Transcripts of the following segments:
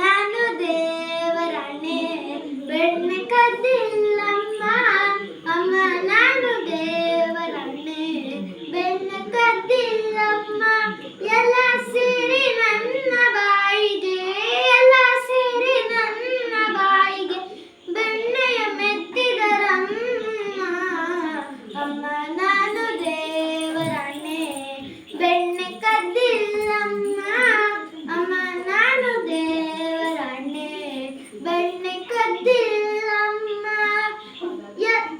ನಾನು ದೇವರಾಣೆ ಬೆಣ್ಣೆ ಕದ್ದಿಲ್ಲಮ್ಮ. ಅಮ್ಮ ನಾನು ದೇವರಾಣೆ ಬೆಣ್ಣೆ ಕದ್ದಿಲ್ಲಮ್ಮ. ಎಲ್ಲ ಸೇರಿ ನನ್ನ ಬಾಯಿಗೆ, ಎಲ್ಲ ಸೇರಿ ನನ್ನ ಬಾಯಿಗೆ ಬೆಣ್ಣೆಯ ಮೆತ್ತಿದರಮ್ಮ. ಅಮ್ಮ ನಾನು ದೇವರಾಣೆ ಬೆಣ್ಣೆ ಕದ್ದಿಲ್ಲಮ್ಮ. ಅಮ್ಮ ನಾನು ದೇವರಾಣೆ ಬೆಣ್ಣೆ ಕದ್ದಿಲ್ಲಮ್ಮ.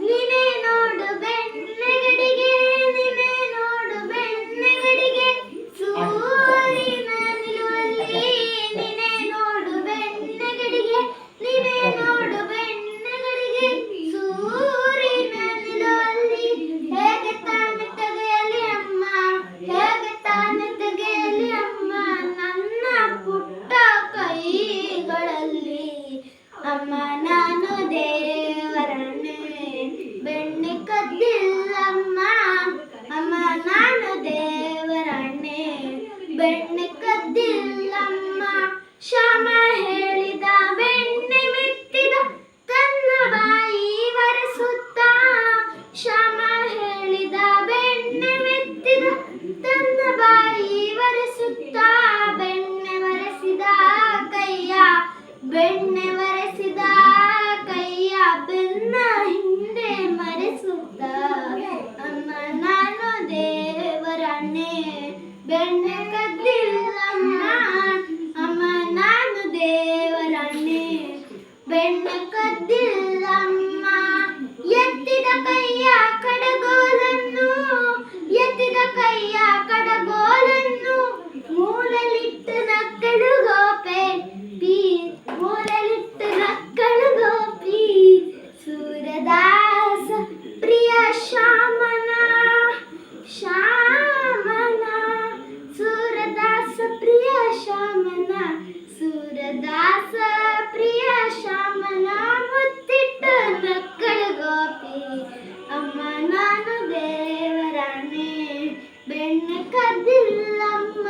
ನೀನೇ ನೋಡು ಬೆಣ್ಣೆಗಡಿಗೆ, ನೀನೇ ನೋಡು ಬೆಣ್ಣೆಗಡಿಗೆ ಸೂರಿನ ನಿಲುವಲ್ಲಿ. ನೀನೇ ನೋಡು ಬೆಣ್ಣೆಗಡಿಗೆ, ನೀನೇ ನೋಡು ಬೆಣ್ಣೆಗಡಿಗೆ ಸೂರಿನ ನಿಲುವಲ್ಲಿ. ಹೇಗೆ ತಾನೆ ತೆಗೆಯಲಿ ಅಮ್ಮ, ಹೇಗೆ ತಾನೆ ತೆಗೆಯಲಿ ಅಮ್ಮ ನನ್ನ ಪುಟ್ಟ ಕೈಗಳಲ್ಲಿ. ಅಮ್ಮ ನಾನು ದೇವರಾಣೆ ಬೆಣ್ಣೆ ಕದ್ದಿಲ್ಲಮ್ಮ. ಅಮ್ಮ ನಾನು ದೇವರಾಣೆ ಬೆಣ್ಣೆ ಕದ್ದಿಲ್ಲಮ್ಮ. ಶ್ಯಾಮ ಹೇಳಿದ ಬೆಣ್ಣೆ ಮೆತ್ತಿದ ತನ್ನ ಬಾಯಿ ಒರೆಸುತ್ತ. ಶ್ಯಾಮ ಹೇಳಿದ ಬೆಣ್ಣೆ ಮೆತ್ತಿದ ತನ್ನ ಬಾಯಿ ಒರೆಸುತ್ತ. ಬೆಣ್ಣೆ ಒರೆಸಿದ ಕೈಯ, ಬೆಣ್ಣೆ ಒರೆಸಿದ ಕೈಯ ಬೆನ್ನ ಹಿಂದೆ ಮರೆಸುತ್ತ. ಅಮ್ಮ ನಾನು ದೇವರಾಣೆ ಬೆಣ್ಣೆ ಕದ್ದಿಲ್ಲಮ್ಮ. ಅಮ್ಮ ನಾನು ದೇವರಾಣೆ ಬೆಣ್ಣೆ ಕದ್ದಿಲ್ಲಮ್ಮ. ಎತ್ತಿದ ಕೈಯ ಕಡಗೋಲನ್ನು, ಎತ್ತಿದ ಕೈಯ ಕಡಗೋಲನ್ನು ಮೂಲಲಿಟ್ಟು ನಕ್ಕಳು ಗೋಪಿ, ಮೂಲಲಿಟ್ಟು ನಕ್ಕಳು ಗೋಪಿ. ಸೂರದಾಸ ಪ್ರಿಯ ಶ್ಯಾಮನ, ಶ್ಯಾಮನ ಸೂರದಾಸ ಪ್ರಿಯ ಶ್ಯಾಮನ, ಸೂರದಾಸ ಪ್ರಿಯ ಶ್ಯಾಮನ ಮುತ್ತಿಟ್ಟು ನಕ್ಕಳು ಗೋಪಿ. ಅಮ್ಮ ನಾನು ದೇವರಾಣೆ ಬೆಣ್ಣೆ ಕದ್ದಿಲ್ಲಮ್ಮ.